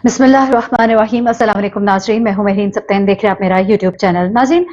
बिस्मिल्लाहिर्रहमानिर्रहीम। अस्सलाम वालेकुम नाज़रीन, मैं हूं महरीन सब्तैन, देख रहे हैं आप मेरा यूट्यूब चैनल। नाज़रीन,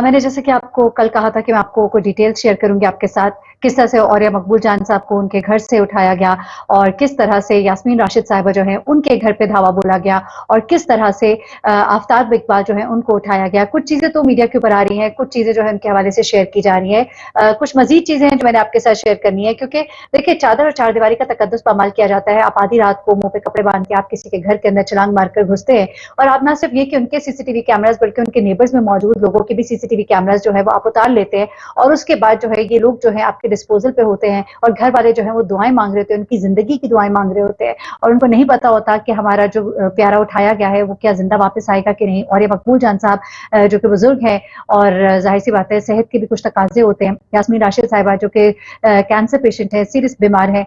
मैंने जैसे कि आपको कल कहा था कि मैं आपको कोई डिटेल्स शेयर करूंगी आपके साथ, किस तरह से औरिया मकबूल जान साहब को उनके घर से उठाया गया और किस तरह से यास्मीन राशिद साहिबा जो है उनके घर पे धावा बोला गया और किस तरह से आफ्ताब इकबाल जो है उनको उठाया गया। कुछ चीज़ें तो मीडिया के ऊपर आ रही हैं, कुछ चीज़ें जो है उनके हवाले से शेयर की जा रही हैं, कुछ मजीद चीज़ें हैं जो मैंने आपके साथ शेयर करनी है, क्योंकि देखिए चादर और चारदीवारी का तकद्दुस पामाल किया जाता है। आप आधी रात को मुंह पे कपड़े बांध के आप किसी के घर के अंदर छलांग मारकर घुसते हैं और आप ना सिर्फ ये कि उनके सीसीटीवी कैमरास बल्कि उनके नेबर्स में मौजूद लोगों के भी सीसीटीवी कैमरास जो है वो आप उतार लेते हैं और उसके बाद जो है ये लोग जो है आपके डिस्पोजल पे होते हैं और घर वाले जो है वो दुआएं मांग रहे होते हैं, उनकी जिंदगी की दुआएं मांग रहे होते हैं और उनको नहीं पता होता कि हमारा जो प्यारा उठाया गया है वो क्या जिंदा वापस आएगा कि नहीं। और ये मकबूल जान साहब जो कि बुजुर्ग हैं और जाहिर सी बात है सेहत के भी कुछ तकाजे होते हैं। यास्मीन राशिद साहिबा जो कि कैंसर पेशेंट है, सीरियस बीमार है,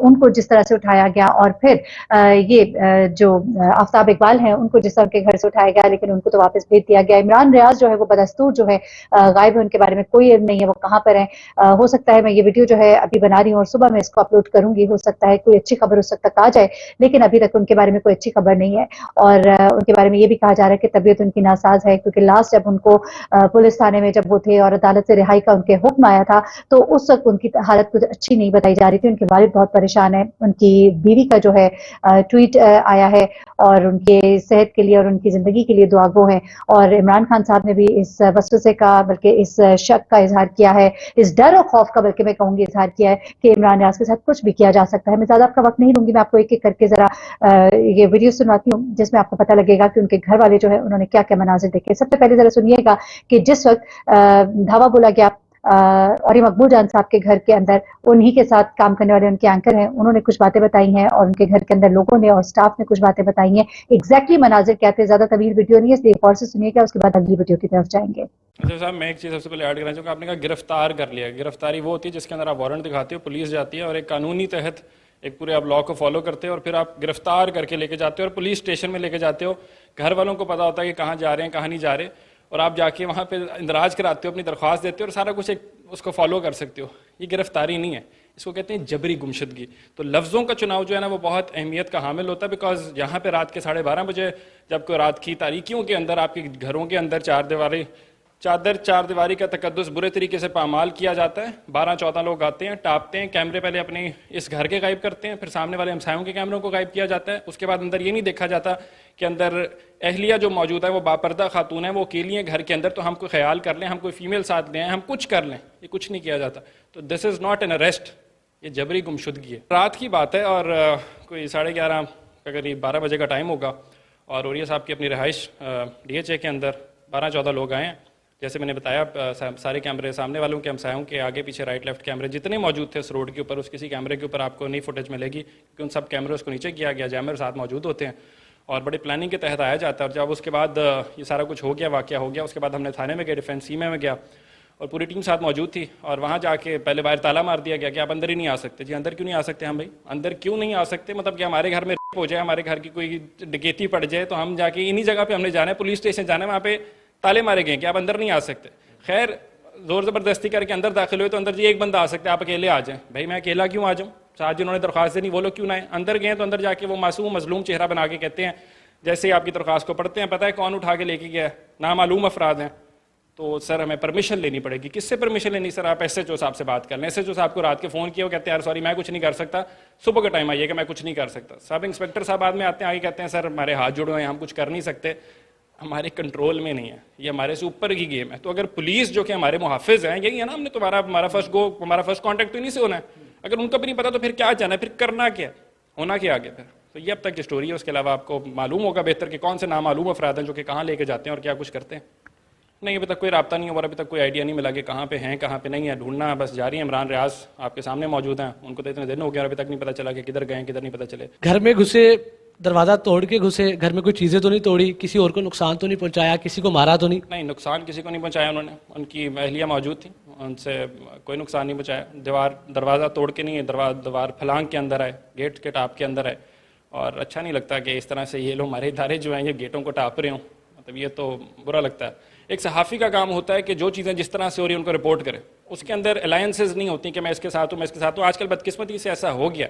उनको जिस तरह से उठाया गया और फिर ये जो आफ्ताब इकबाल हैं उनको जिस तरह के घर से उठाया गया लेकिन उनको तो वापस भेज दिया गया। इमरान रियाज जो है वो बदस्तूर जो है गायब है, उनके बारे में कोई इल्म नहीं है वो कहाँ पर है। हो सकता है मैं ये वीडियो जो है अभी बना रही हूँ और सुबह मैं इसको अपलोड करूंगी, हो सकता है कोई अच्छी खबर उस तक आ जाए, लेकिन अभी तक उनके बारे में कोई अच्छी खबर नहीं है। और उनके बारे में ये भी कहा जा रहा है कि तबीयत उनकी नासाज है, क्योंकि लास्ट जब उनको पुलिस थाने में जब वो थे और अदालत से रिहाई का उनके हुक्म आया था तो उस वक्त उनकी हालत कुछ अच्छी नहीं बताई जा रही थी। उनके वालिद बहुत परेशान है, उनकी बीवी का जो है ट्वीट आया है और उनके सेहत के लिए और उनकी जिंदगी के लिए दुआ गो हैं। और इमरान खान साहब ने भी इस वसवसे का बल्कि इस शक का इजहार किया है, इस डर और खौफ का बल्कि मैं कहूंगी इजहार किया है कि इमरान रियाज के साथ कुछ भी किया जा सकता है। मैं ज्यादा आपका वक्त नहीं लूंगी, मैं आपको एक एक करके जरा ये वीडियो सुनवाती हूँ जिसमें आपको पता लगेगा कि उनके घर वाले जो है उन्होंने क्या क्या मनाजिर देखे। सबसे पहले जरा सुनिएगा कि जिस वक्त धावा बोला गया और ये मकबूल जान साहब के घर के अंदर उन्हीं के साथ काम करने वाले उनके एंकर हैं, उन्होंने कुछ बातें बताई हैं और उनके घर के अंदर लोगों ने और स्टाफ ने कुछ बातें बताई हैं। एग्जैक्टली मनाजिर क्या थे, ज्यादा तवील वीडियो नहीं है इसलिए एक और से सुनिएगा, उसके बाद अगली वीडियो की तरफ जाएंगे। अच्छा साहब, मैं एक चीज़ सबसे पहले ऐड करना चाहूँगा। आपने कहा गिरफ्तार कर लिया। गिरफ्तारी वो होती है जिसके अंदर आप वारंट दिखाते हो, पुलिस जाती है और एक कानूनी तहत एक पूरे आप लॉ को फॉलो करते हो और फिर आप गिरफ्तार करके लेके जाते हो और पुलिस स्टेशन में लेके जाते हो। घर वालों को पता होता है कि कहाँ जा रहे हैं कहाँ नहीं जा रहे, और आप जाके वहाँ पे इंदराज कराते हो, अपनी दरख्वास्त देते हो और सारा कुछ एक उसको फॉलो कर सकते हो। ये गिरफ्तारी नहीं है, इसको कहते हैं जबरी गुमशदगी। तो लफ्ज़ों का चुनाव जो है ना वो बहुत अहमियत का हामिल होता है, बिकॉज यहाँ पे रात के 12:30 बजे जब कोई रात की तारीकियों के अंदर आपके घरों के अंदर चार दीवारी का तकद्दुस बुरे तरीके से पामाल किया जाता है। 12-14 लोग आते हैं, टापते हैं, कैमरे पहले अपने इस घर के गायब करते हैं, फिर सामने वाले हमसायों के कैमरों को गायब किया जाता है। उसके बाद अंदर ये नहीं देखा जाता कि अंदर अहलिया जो मौजूद है वो बापर्दा खातून है, वो अकेली है घर के अंदर, तो हम कोई ख्याल कर लें, हम कोई फीमेल साथ लें, हम कुछ कर लें, ये कुछ नहीं किया जाता। तो this is not an arrest, ये जबरी गुमशुदगी है। रात की बात है और कोई 11:30 का करीब 12 बजे का टाइम होगा और औरिया साहब की अपनी रहाइश DHA के अंदर 12-14 लोग आए हैं। जैसे मैंने बताया सारे कैमरे सामने वालों के हमसायों के आगे पीछे राइट लेफ्ट कैमरे जितने मौजूद थे उस रोड के ऊपर, उस किसी कैमरे के ऊपर आपको नई फुटेज मिलेगी क्योंकि उन सब कैमरे को नीचे किया गया, जैमर साथ मौजूद होते हैं और बड़ी प्लानिंग के तहत आया जाता है। और जब उसके बाद ये सारा कुछ हो गया, वाक़या हो गया, उसके बाद हमने थाने में गए, डिफेंस सीमे में गया और पूरी टीम साथ मौजूद थी और वहाँ जाके पहले बाहर ताला मार दिया गया कि आप अंदर ही नहीं आ सकते। जी अंदर क्यों नहीं आ सकते हम भाई? अंदर क्यों नहीं आ सकते मतलब कि हमारे घर में रेप हो जाए, हमारे घर की कोई डकैती पड़ जाए तो हम जाके इन्हीं जगह पे हमने जाना है, पुलिस स्टेशन जाना है, वहाँ पे ताले मारे गए कि आप अंदर नहीं आ सकते। खैर जोर ज़बरदस्ती करके अंदर दाखिल हुए तो अंदर जी एक बंदा आ सकता है, आप अकेले आ जाएं। भाई मैं अकेला क्यों आ जाऊँ? साथ जिन्होंने दरख्वास्त देनी वो लोग क्यों ना आए? अंदर गए तो अंदर जाके वो मासूम मजलूम चेहरा बना के कहते हैं, जैसे ही आपकी दरख्वास्त को पढ़ते हैं पता है कौन उठा के लेके गया है, नामालूम अफराद हैं। तो सर हमें परमिशन लेनी पड़ेगी। किससे परमिशन लेनी? सर आप SHO साहब से बात कर लें। SHO साहब को रात के फ़ोन किया, वो कहते हैं यार सॉरी मैं कुछ नहीं कर सकता, सुबह का टाइम आइएगा, मैं कुछ नहीं कर सकता। सब इंस्पेक्टर साहब बाद में आते हैं, आगे कहते हैं सर हमारे हाथ जुड़े हुए हैं, हम कुछ कर नहीं सकते, हमारे कंट्रोल में नहीं है, ये हमारे से ऊपर की गेम है। तो अगर पुलिस जो कि हमारे मुहाफिज हैं, यही है ना, हमने तुम्हारा हमारा फर्स्ट कॉन्टैक्ट तो इन्हीं से होना है। अगर उनका भी नहीं पता तो फिर क्या जाना है, फिर करना क्या, होना क्या आगे फिर? तो ये अब तक की स्टोरी है। उसके अलावा आपको मालूम होगा बेहतर कि कौन से नामालूम अफराद हैं जो कि कहाँ लेके जाते हैं और क्या कुछ करते हैं। नहीं, अभी तक कोई राब्ता नहीं हुआ, अभी तक कोई आइडिया नहीं मिला कि कहाँ पे हैं कहाँ पे नहीं है, ढूंढना बस जारी है। इमरान रियाज आपके सामने मौजूद हैं, उनको तो इतने दिन हो गया और अभी तक नहीं पता चला कि किधर गए किधर नहीं पता चले। घर में घुसे, दरवाज़ा तोड़ के घुसे, घर में कोई चीज़ें तो नहीं तोड़ी, किसी और को नुकसान तो नहीं पहुंचाया, किसी को मारा तो नहीं? नहीं, नुकसान किसी को नहीं पहुंचाया उन्होंने, उनकी अहलिया मौजूद थी, उनसे कोई नुकसान नहीं पहुंचाया। दरवाज़ा तोड़ के नहीं है, दीवार फलांग के अंदर है, गेट के टाप के अंदर है। और अच्छा नहीं लगता कि इस तरह से ये लोग हमारे इदारे जो हैं ये गेटों को टाप रहे हों, मतलब ये तो बुरा लगता है। एक सहाफ़ी का काम होता है कि जो चीज़ें जिस तरह से हो रही हैं उनको रिपोर्ट करे, उसके अंदर अलायंसेज नहीं होती कि मैं इसके साथ हूँ मैं इसके साथ हूँ। आजकल बदकिस्मती से ऐसा हो गया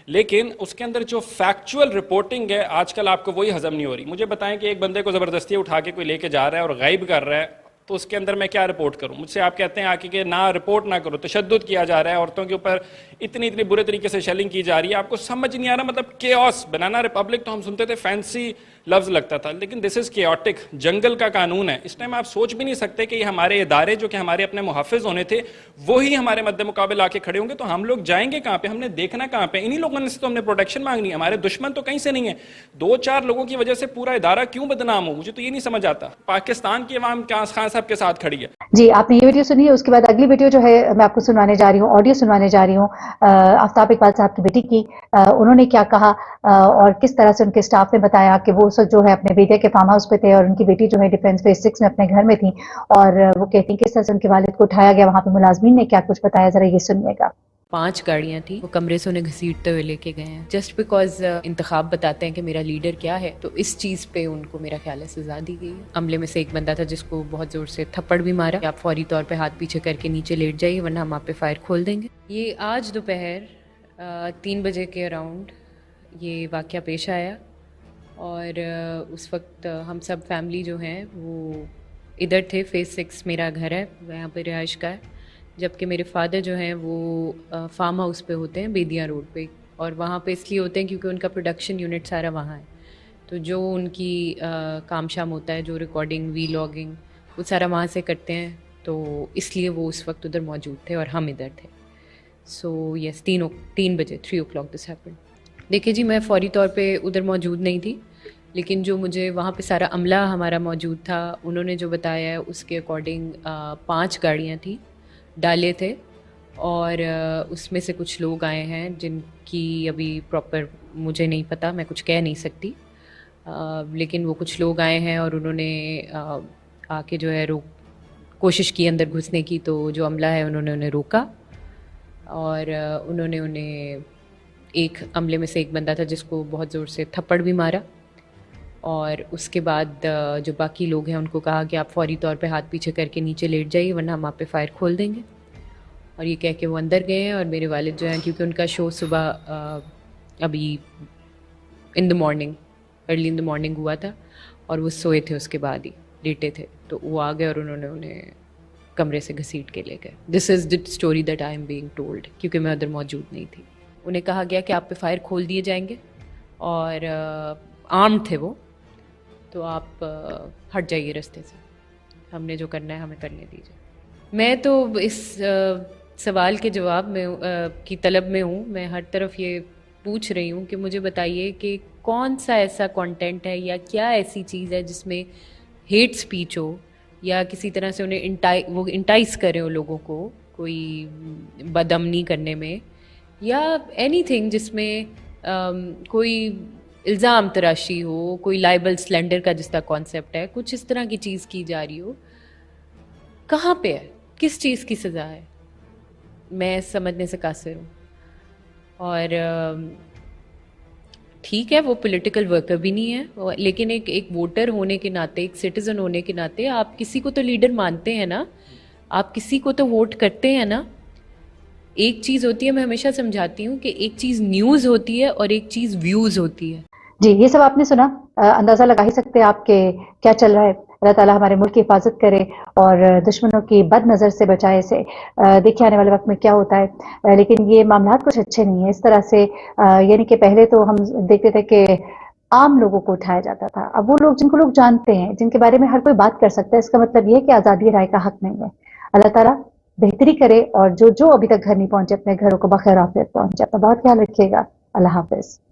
لیکن اس کے اندر جو فیکچوئل رپورٹنگ ہے آج کل آپ کو وہی ہضم نہیں ہو رہی. مجھے بتائیں کہ ایک بندے کو زبردستی اٹھا کے کوئی لے کے جا رہا ہے اور غائب کر رہا ہے, تو اس کے اندر میں کیا رپورٹ کروں؟ مجھ سے آپ کہتے ہیں آکے کہ نہ رپورٹ نہ کرو, تشدد کیا جا رہا ہے عورتوں کے اوپر, اتنی برے طریقے سے شیلنگ کی جا رہی ہے, آپ کو سمجھ نہیں آ رہا. مطلب کیوس. بنانا ریپبلک تو ہم سنتے تھے فینسی لفظ لگتا تھا, لیکن دس از کیوٹک, جنگل کا قانون ہے. اس ٹائم آپ سوچ بھی نہیں سکتے کہ یہ ہمارے ادارے جو کہ ہمارے اپنے محافظ ہونے تھے وہی ہمارے مد مقابل آ کے کھڑے ہوں گے, تو ہم لوگ جائیں گے کہاں پہ؟ ہم نے دیکھنا کہاں پہ؟ انہی لوگوں نے سے تو ہم نے پروٹیکشن مانگنی ہے. ہمارے دشمن تو کہیں سے نہیں ہے. 2-4 لوگوں کی وجہ سے پورا ادارہ کیوں بدنام ہو؟ مجھے تو یہ نہیں سمجھ آتا. پاکستان کی عوام خان صاحب کے ساتھ کھڑی ہے. جی آپ نے یہ ویڈیو سنی ہے, اس کے بعد اگلی ویڈیو جو ہے میں آپ کو سنوانے جا رہی ہوں, آڈیو سنوانے جا رہی ہوں آفتاب اقبال صاحب کی بیٹی کی. انہوں نے کیا کہا اور کس طرح سے ان کے اسٹاف نے بتایا کہ وہ اس وقت جو ہے اپنے بیٹے کے فارم ہاؤس پہ تھے اور ان کی بیٹی جو ہے ڈیفینس فیز 6 میں اپنے گھر میں تھی, اور وہ کہتی ہیں کس طرح سے ان کے والد کو اٹھایا گیا, وہاں پہ ملازمین نے کیا کچھ بتایا, ذرا یہ سنیے گا. 5 گاڑیاں تھیں, وہ کمرے سے انہیں گھسیٹتے ہوئے لے کے گئے ہیں جسٹ بیکاز انتخاب بتاتے ہیں کہ میرا لیڈر کیا ہے, تو اس چیز پہ ان کو میرا خیال ہے سزا دی گئی ہے. عملے میں سے ایک بندہ تھا جس کو بہت زور سے تھپڑ بھی مارا, آپ فوری طور پہ ہاتھ پیچھے کر کے نیچے لیٹ جائیے ورنہ ہم آپ پہ فائر کھول دیں گے. یہ آج دوپہر 3 بجے کے اراؤنڈ یہ واقعہ پیش آیا, اور اس وقت ہم سب فیملی جو ہیں وہ ادھر تھے. فیز 6 میرا گھر ہے, وہاں پہ رہائش کا ہے, جبکہ میرے فادر جو ہیں وہ فارم ہاؤس پہ ہوتے ہیں بیدیاں روڈ پہ, اور وہاں پہ اس لیے ہوتے ہیں کیونکہ ان کا پروڈکشن یونٹ سارا وہاں ہے. تو جو ان کی کام شام ہوتا ہے, جو ریکارڈنگ وی لاگنگ وہ سارا وہاں سے کرتے ہیں, تو اس لیے وہ اس وقت ادھر موجود تھے اور ہم ادھر تھے. سو یس 3 بجے 3 o'clock دس ہیپن. دیکھیے جی, میں فوری طور پہ ادھر موجود نہیں تھی, لیکن جو مجھے وہاں پہ سارا عملہ ہمارا موجود تھا انہوں نے جو بتایا ہے اس کے اکارڈنگ 5 گاڑیاں تھیں, ڈالے تھے, اور اس میں سے کچھ لوگ آئے ہیں جن کی ابھی پراپر مجھے نہیں پتہ, میں کچھ کہہ نہیں سکتی, لیکن وہ کچھ لوگ آئے ہیں اور انہوں نے آ کے جو ہے کوشش کی اندر گھسنے کی, تو جو عملہ ہے انہوں نے انہیں روکا, اور انہوں نے انہیں ایک عملے میں سے ایک بندہ تھا جس کو بہت زور سے تھپڑ بھی مارا, اور اس کے بعد جو باقی لوگ ہیں ان کو کہا کہ آپ فوری طور پہ ہاتھ پیچھے کر کے نیچے لیٹ جائیے ورنہ ہم آپ پہ فائر کھول دیں گے. اور یہ کہہ کے وہ اندر گئے ہیں, اور میرے والد جو ہیں کیونکہ ان کا شو صبح ابھی in the morning early in the morning ہوا تھا, اور وہ سوئے تھے اس کے بعد ہی لیٹے تھے, تو وہ آ گئے اور انہوں نے انہیں کمرے سے گھسیٹ کے لے گئے. This is the story that I am being told, کیونکہ میں ادھر موجود نہیں تھی. انہیں کہا گیا کہ آپ پہ فائر کھول دیے جائیں گے, اور آرمڈ تھے وہ, تو آپ ہٹ جائیے راستے سے, ہم نے جو کرنا ہے ہمیں کرنے دیجیے. میں تو اس سوال کے جواب میں کی طلب میں ہوں. میں ہر طرف یہ پوچھ رہی ہوں کہ مجھے بتائیے کہ کون سا ایسا کانٹینٹ ہے یا کیا ایسی چیز ہے جس میں ہیٹ سپیچ ہو, یا کسی طرح سے انہیں وہ انٹائز کریں ان لوگوں کو کوئی بدامنی کرنے میں, یا اینی تھنگ جس میں کوئی الزام تراشی ہو, کوئی لائبل سلینڈر کا جس کا کانسیپٹ ہے, کچھ اس طرح کی چیز کی جا رہی ہو. کہاں پہ ہے, کس چیز کی سزا ہے, میں سمجھنے سے قاصر ہوں. اور ٹھیک ہے وہ پولیٹیکل ورکر بھی نہیں ہے, لیکن ایک ووٹر ہونے کے ناطے, ایک سٹیزن ہونے کے ناطے آپ کسی کو تو لیڈر مانتے ہیں نا, آپ کسی کو تو ووٹ کرتے ہیں نا. ایک چیز ہوتی ہے, میں ہمیشہ سمجھاتی ہوں کہ ایک چیز نیوز ہوتی ہے اور ایک چیز ویوز ہوتی ہے. جی یہ سب آپ نے سنا, اندازہ لگا ہی سکتے ہیں آپ کہ کیا چل رہا ہے. اللہ تعالیٰ ہمارے ملک کی حفاظت کرے اور دشمنوں کی بد نظر سے بچائے سے. دیکھیے آنے والے وقت میں کیا ہوتا ہے, لیکن یہ معاملات کچھ اچھے نہیں ہیں اس طرح سے. یعنی کہ پہلے تو ہم دیکھتے تھے کہ عام لوگوں کو اٹھایا جاتا تھا, اب وہ لوگ جن کو لوگ جانتے ہیں, جن کے بارے میں ہر کوئی بات کر سکتا ہے, اس کا مطلب یہ ہے کہ آزادی رائے کا حق نہیں ہے. اللہ تعالیٰ بہتری کرے, اور جو ابھی تک گھر نہیں پہنچے اپنے گھروں کو بخیر عافیت پہنچے. اپنا بہت خیال رکھیے گا. اللہ حافظ.